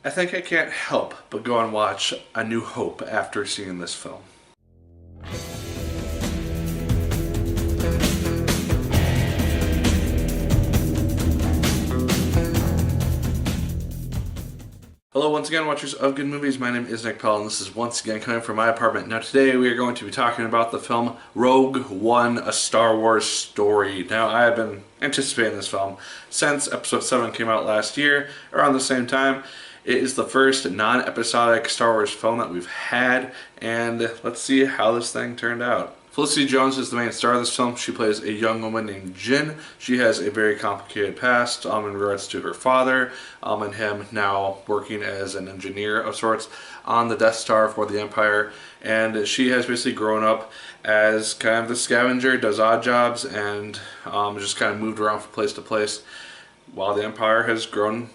I think I can't help but go and watch A New Hope after seeing this film. Hello once again, watchers of good movies. My name is Nick Pell and this is once again coming from my apartment. Now today we are going to be talking about the film Rogue One, A Star Wars Story. Now I have been anticipating this film since episode 7 came out last year, around the same time. It is the first non-episodic Star Wars film that we've had, and let's see how this thing turned out. Felicity Jones is the main star of this film. She plays a young woman named Jyn. She has a very complicated past in regards to her father and him now working as an engineer of sorts on the Death Star for the Empire. And she has basically grown up as kind of the scavenger, does odd jobs, and just kind of moved around from place to place while the Empire has grown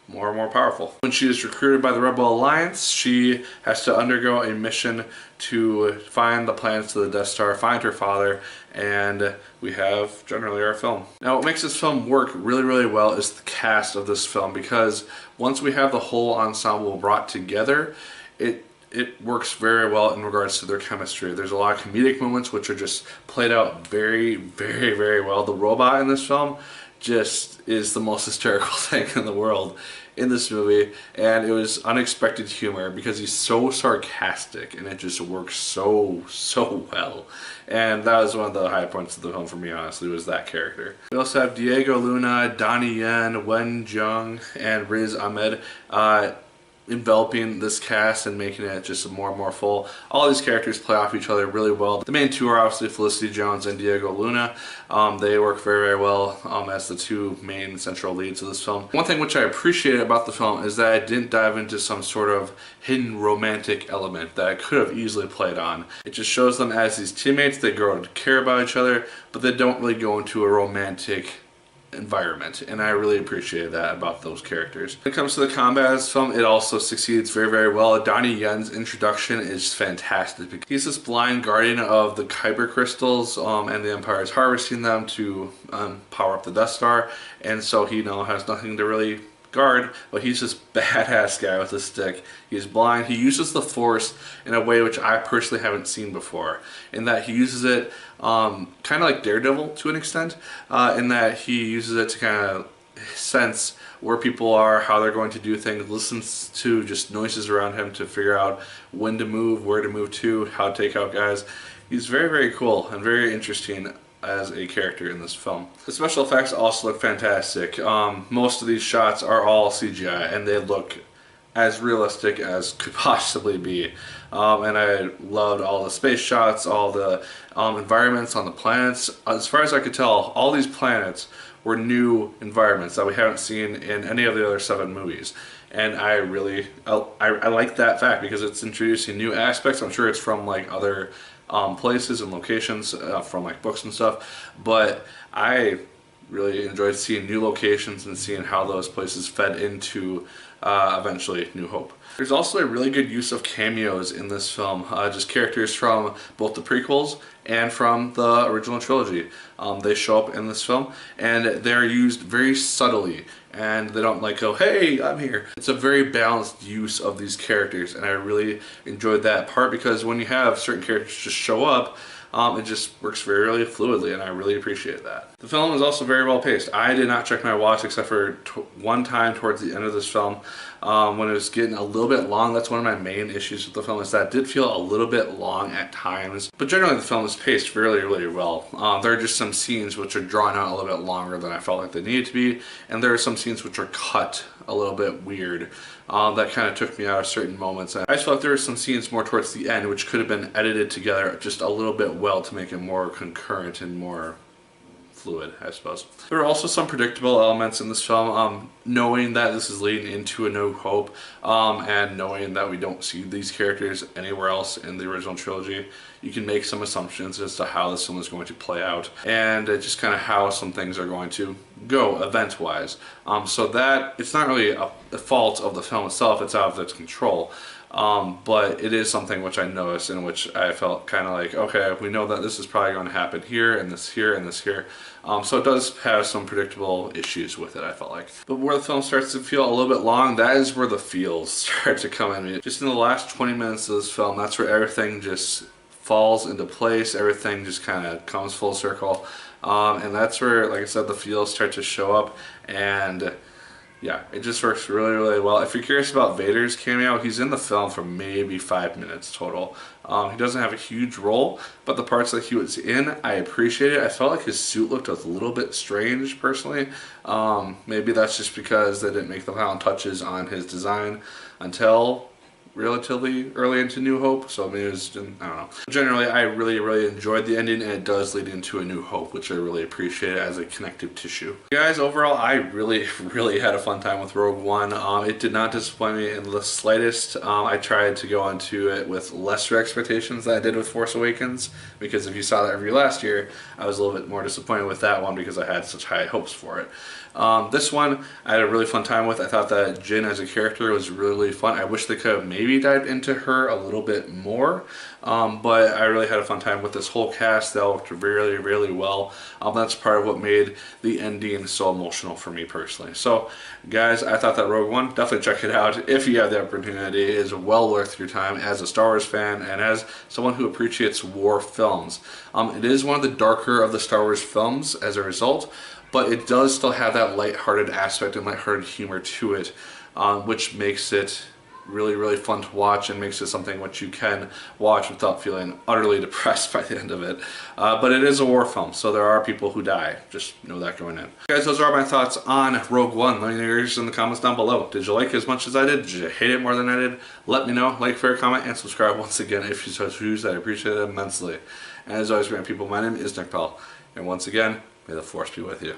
more and more powerful. When she is recruited by the Rebel Alliance, she has to undergo a mission to find the plans to the Death Star, find her father, and we have generally our film. Now what makes this film work really, really well is the cast of this film, because once we have the whole ensemble brought together, it works very well in regards to their chemistry. There's a lot of comedic moments which are just played out very, very, very well. The robot in this film just is the most hysterical thing in the world in this movie, and it was unexpected humor because he's so sarcastic and it just works so well. And that was one of the high points of the film for me, honestly, was that character. We also have Diego Luna, Donnie Yen, Wen Zheng, and Riz Ahmed enveloping this cast and making it just more and more full. All these characters play off each other really well. The main two are obviously Felicity Jones and Diego Luna. They work very, very well as the two main central leads of this film. One thing which I appreciated about the film is that it didn't dive into some sort of hidden romantic element that I could have easily played on. It just shows them as these teammates. They grow to care about each other, but they don't really go into a romantic environment, and I really appreciated that about those characters. When it comes to the combat of this film, it also succeeds very, very well. Donnie Yen's introduction is fantastic. He's this blind guardian of the Kyber crystals, and the Empire is harvesting them to power up the Death Star, and so he now has nothing to really guard, but he's this badass guy with a stick. He's blind. He uses the Force in a way which I personally haven't seen before, in that he uses it kind of like Daredevil to an extent, in that he uses it to kind of sense where people are, how they're going to do things, listens to just noises around him to figure out when to move, where to move to, how to take out guys. He's very, very cool and very interesting as a character in this film. The special effects also look fantastic. Most of these shots are all CGI and they look as realistic as could possibly be. And I loved all the space shots, all the environments on the planets. As far as I could tell, all these planets were new environments that we haven't seen in any of the other 7 movies. And I really, I like that fact because it's introducing new aspects. I'm sure it's from like other places and locations from like books and stuff, but I really enjoyed seeing new locations and seeing how those places fed into eventually New Hope. There's also a really good use of cameos in this film, just characters from both the prequels and from the original trilogy. They show up in this film and they're used very subtly, and they don't like go, hey, I'm here. It's a very balanced use of these characters, and I really enjoyed that part because when you have certain characters just show up, it just works very, really fluidly, and I really appreciate that. The film is also very well paced. I did not check my watch except for one time towards the end of this film when it was getting a little bit long. That's one of my main issues with the film, is that it did feel a little bit long at times, but generally the film is paced really, really well. There are just some scenes which are drawn out a little bit longer than I felt like they needed to be, and there are some scenes which are cut a little bit weird that kind of took me out of certain moments. And I just felt like there were some scenes more towards the end which could have been edited together just a little bit well to make it more concurrent and more fluid, I suppose. There are also some predictable elements in this film, knowing that this is leading into A New Hope, and knowing that we don't see these characters anywhere else in the original trilogy. You can make some assumptions as to how this film is going to play out, and just kind of how some things are going to go event-wise. So that, it's not really a fault of the film itself, it's out of its control. But it is something which I noticed, in which I felt kind of like, okay, we know that this is probably going to happen here and this here and this here. So it does have some predictable issues with it, I felt like. But where the film starts to feel a little bit long, that is where the feels start to come in. Just in the last 20 minutes of this film, that's where everything just falls into place. Everything just kind of comes full circle. And that's where, like I said, the feels start to show up. And yeah, it just works really, really well. If you're curious about Vader's cameo, he's in the film for maybe 5 minutes total. He doesn't have a huge role, but the parts that he was in, I appreciate it. I felt like his suit looked a little bit strange, personally. Maybe that's just because they didn't make the final touches on his design until relatively early into New Hope, so maybe it was, I don't know. Generally, I really enjoyed the ending, and it does lead into A New Hope, which I really appreciate as a connective tissue. Guys, overall, I really had a fun time with Rogue One. It did not disappoint me in the slightest. I tried to go into it with lesser expectations than I did with Force Awakens, because if you saw that review last year, I was a little bit more disappointed with that one because I had such high hopes for it. This one, I had a really fun time with. I thought that Jyn as a character was really fun. I wish they could have maybe dived into her a little bit more, but I really had a fun time with this whole cast. They all worked really well. That's part of what made the ending so emotional for me personally. So, guys, I thought that Rogue One, definitely check it out if you have the opportunity. It is well worth your time as a Star Wars fan and as someone who appreciates war films. It is one of the darker of the Star Wars films as a result, but it does still have that lighthearted aspect and lighthearted humor to it, which makes it really fun to watch and makes it something which you can watch without feeling utterly depressed by the end of it. But it is a war film, so there are people who die. Just know that going in. Guys, those are my thoughts on Rogue One. Let me know yours in the comments down below. Did you like it as much as I did? Did you hate it more than I did? Let me know. Like, favorite, comment, and subscribe once again if you so choose. I appreciate it immensely. And as always, great people, my name is Nick Pell. And once again, may the Force be with you.